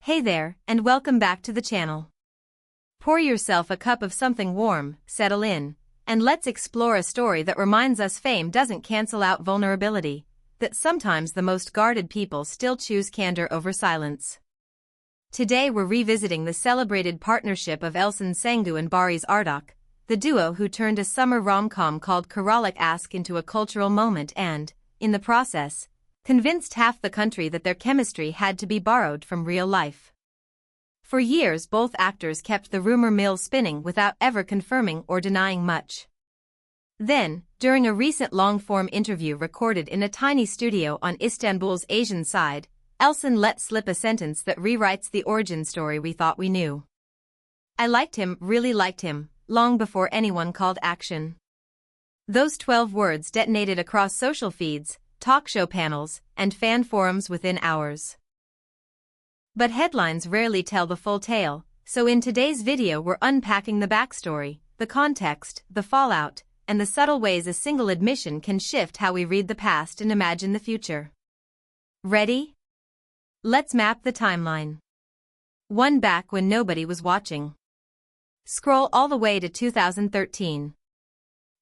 Hey there, and welcome back to the channel. Pour yourself a cup of something warm, settle in, and let's explore a story that reminds us fame doesn't cancel out vulnerability, that sometimes the most guarded people still choose candor over silence. Today we're revisiting the celebrated partnership of Elçin Sangu and Baris Arduç, the duo who turned a summer rom-com called Karalık Aşk into a cultural moment and, in the process, convinced half the country that their chemistry had to be borrowed from real life. For years both actors kept the rumor mill spinning without ever confirming or denying much. Then, during a recent long-form interview recorded in a tiny studio on Istanbul's Asian side, Elçin let slip a sentence that rewrites the origin story we thought we knew. "I liked him, really liked him, long before anyone called action." Those 12 words detonated across social feeds, talk show panels, and fan forums within hours. But headlines rarely tell the full tale, so in today's video we're unpacking the backstory, the context, the fallout, and the subtle ways a single admission can shift how we read the past and imagine the future. Ready? Let's map the timeline. One back when nobody was watching. Scroll all the way to 2013.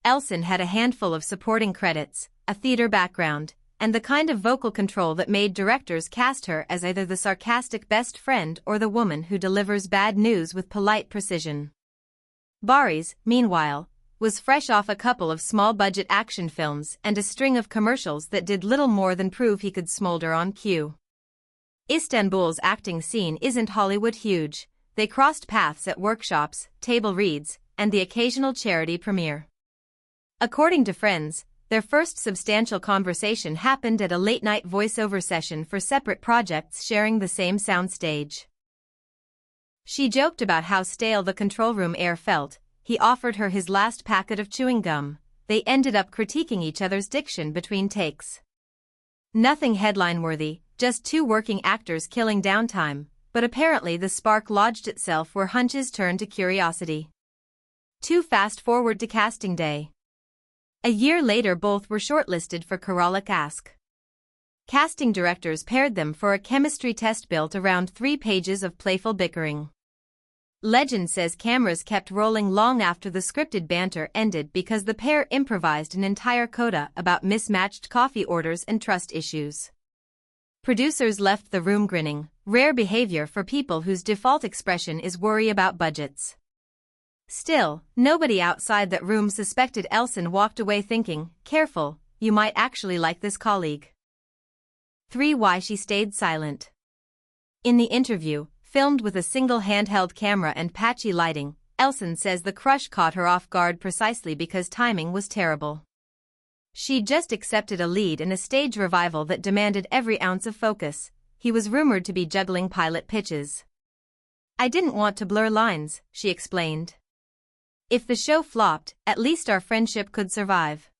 Elçin had a handful of supporting credits, a theater background, and the kind of vocal control that made directors cast her as either the sarcastic best friend or the woman who delivers bad news with polite precision. Baris, meanwhile, was fresh off a couple of small-budget action films and a string of commercials that did little more than prove he could smolder on cue. Istanbul's acting scene isn't Hollywood huge. They crossed paths at workshops, table reads, and the occasional charity premiere. According to friends, their first substantial conversation happened at a late-night voiceover session for separate projects sharing the same soundstage. She joked about how stale the control room air felt. He offered her his last packet of chewing gum. They ended up critiquing each other's diction between takes. Nothing headline-worthy, just two working actors killing downtime, but apparently the spark lodged itself where hunches turned to curiosity. Too fast-forward to casting day. A year later both were shortlisted for Karalık Aşk. Casting directors paired them for a chemistry test built around 3 pages of playful bickering. Legend says cameras kept rolling long after the scripted banter ended because the pair improvised an entire coda about mismatched coffee orders and trust issues. Producers left the room grinning, rare behavior for people whose default expression is worry about budgets. Still, nobody outside that room suspected Elçin walked away thinking, "Careful, you might actually like this colleague." 3. Why she stayed silent. In the interview, filmed with a single handheld camera and patchy lighting, Elçin says the crush caught her off guard precisely because timing was terrible. She'd just accepted a lead in a stage revival that demanded every ounce of focus. He was rumored to be juggling pilot pitches. "I didn't want to blur lines," she explained. "If the show flopped, at least our friendship could survive."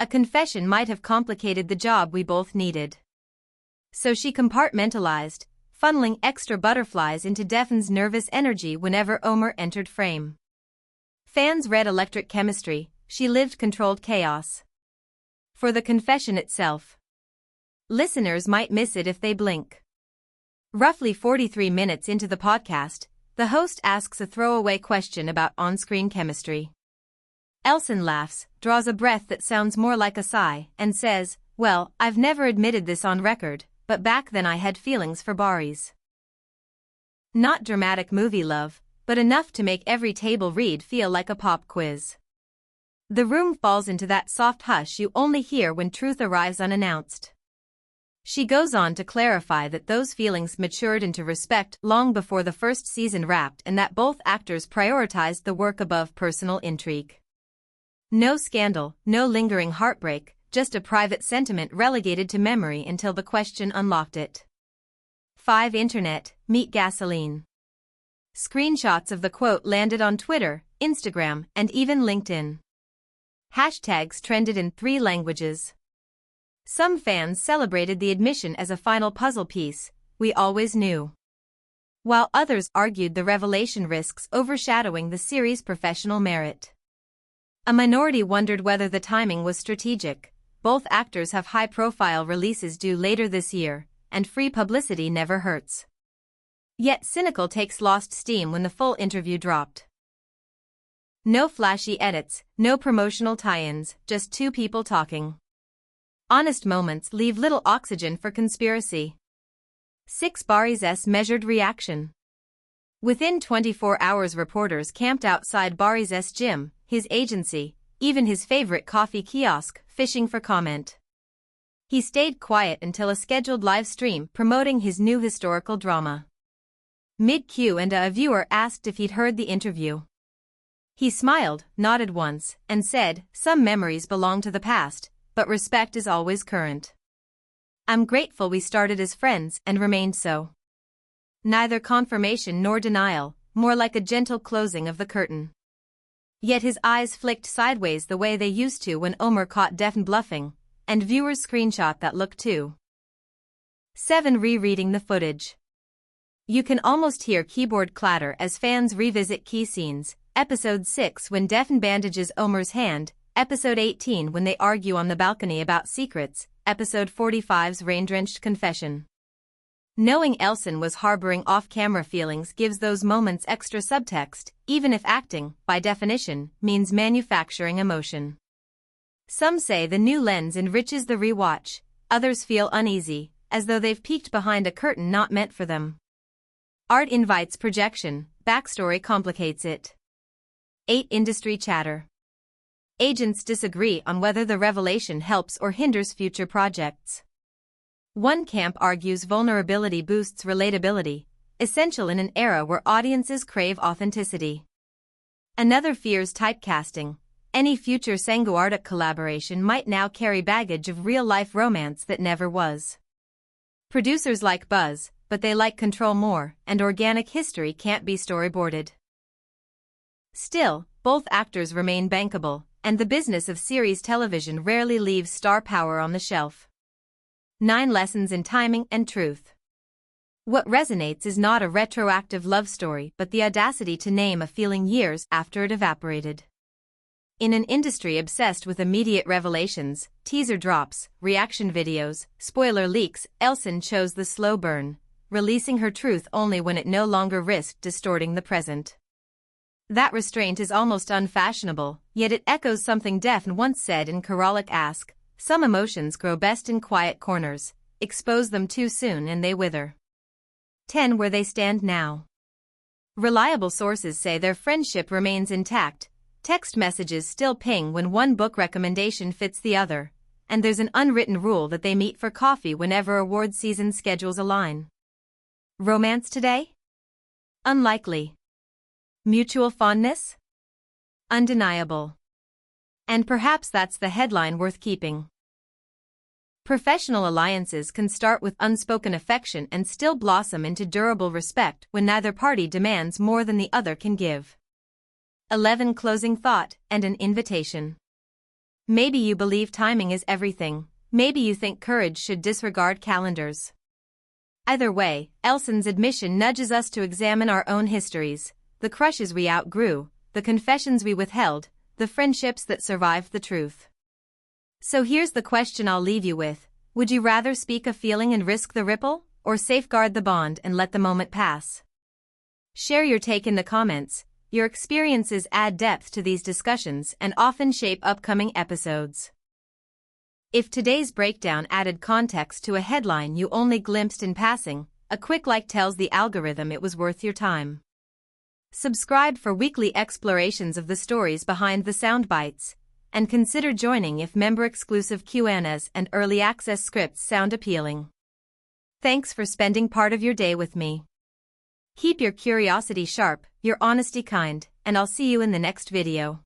A confession might have complicated the job we both needed. So she compartmentalized, funneling extra butterflies into Defin's nervous energy whenever Ömer entered frame. Fans read electric chemistry, she lived controlled chaos. For the confession itself, listeners might miss it if they blink. Roughly 43 minutes into the podcast, the host asks a throwaway question about on-screen chemistry. Elçin laughs, draws a breath that sounds more like a sigh, and says, "Well, I've never admitted this on record, but back then I had feelings for Baris." Not dramatic movie love, but enough to make every table read feel like a pop quiz. The room falls into that soft hush you only hear when truth arrives unannounced. She goes on to clarify that those feelings matured into respect long before the first season wrapped and that both actors prioritized the work above personal intrigue. No scandal, no lingering heartbreak, just a private sentiment relegated to memory until the question unlocked it. 5. Internet, meet gasoline. Screenshots of the quote landed on Twitter, Instagram, and even LinkedIn. Hashtags trended in 3 languages. Some fans celebrated the admission as a final puzzle piece, "We always knew." While others argued the revelation risks overshadowing the series' professional merit. A minority wondered whether the timing was strategic. Both actors have high-profile releases due later this year, and free publicity never hurts. Yet cynical takes lost steam when the full interview dropped. No flashy edits, no promotional tie-ins, just two people talking. Honest moments leave little oxygen for conspiracy. 6 Baris's measured reaction. Within 24 hours, reporters camped outside Baris's gym, his agency, even his favorite coffee kiosk, fishing for comment. He stayed quiet until a scheduled live stream promoting his new historical drama. Mid-Q and a viewer asked if he'd heard the interview. He smiled, nodded once, and said, "Some memories belong to the past, but respect is always current. I'm grateful we started as friends and remained so." Neither confirmation nor denial, more like a gentle closing of the curtain. Yet his eyes flicked sideways the way they used to when Omar caught Defn bluffing, and viewers screenshot that look too. 7 Rereading the footage. You can almost hear keyboard clatter as fans revisit key scenes. Episode 6 when Defn bandages Omar's hand, Episode 18 when they argue on the balcony about secrets, Episode 45's rain-drenched confession. Knowing Elçin was harboring off-camera feelings gives those moments extra subtext, even if acting, by definition, means manufacturing emotion. Some say the new lens enriches the rewatch, others feel uneasy, as though they've peeked behind a curtain not meant for them. Art invites projection, backstory complicates it. 8 Industry chatter. Agents disagree on whether the revelation helps or hinders future projects. One camp argues vulnerability boosts relatability, essential in an era where audiences crave authenticity. Another fears typecasting. Any future Sangu Arduç collaboration might now carry baggage of real-life romance that never was. Producers like buzz, but they like control more, and organic history can't be storyboarded. Still, both actors remain bankable, and the business of series television rarely leaves star power on the shelf. 9 Lessons in timing and truth. What resonates is not a retroactive love story but the audacity to name a feeling years after it evaporated. In an industry obsessed with immediate revelations, teaser drops, reaction videos, spoiler leaks, Elçin chose the slow burn, releasing her truth only when it no longer risked distorting the present. That restraint is almost unfashionable, yet it echoes something Defn once said in Karalik Ask, "Some emotions grow best in quiet corners, expose them too soon and they wither." 10 Where they stand now. Reliable sources say their friendship remains intact, text messages still ping when one book recommendation fits the other, and there's an unwritten rule that they meet for coffee whenever award season schedules align. Romance today? Unlikely. Mutual fondness? Undeniable. And perhaps that's the headline worth keeping. Professional alliances can start with unspoken affection and still blossom into durable respect when neither party demands more than the other can give. 11 Closing thought and an invitation. Maybe you believe timing is everything, maybe you think courage should disregard calendars. Either way, Elçin's admission nudges us to examine our own histories, the crushes we outgrew, the confessions we withheld, the friendships that survived the truth. So here's the question I'll leave you with: would you rather speak a feeling and risk the ripple, or safeguard the bond and let the moment pass? Share your take in the comments. Your experiences add depth to these discussions and often shape upcoming episodes. If today's breakdown added context to a headline you only glimpsed in passing, a quick like tells the algorithm it was worth your time. Subscribe for weekly explorations of the stories behind the soundbites, and consider joining if member-exclusive Q&As and early access scripts sound appealing. Thanks for spending part of your day with me. Keep your curiosity sharp, your honesty kind, and I'll see you in the next video.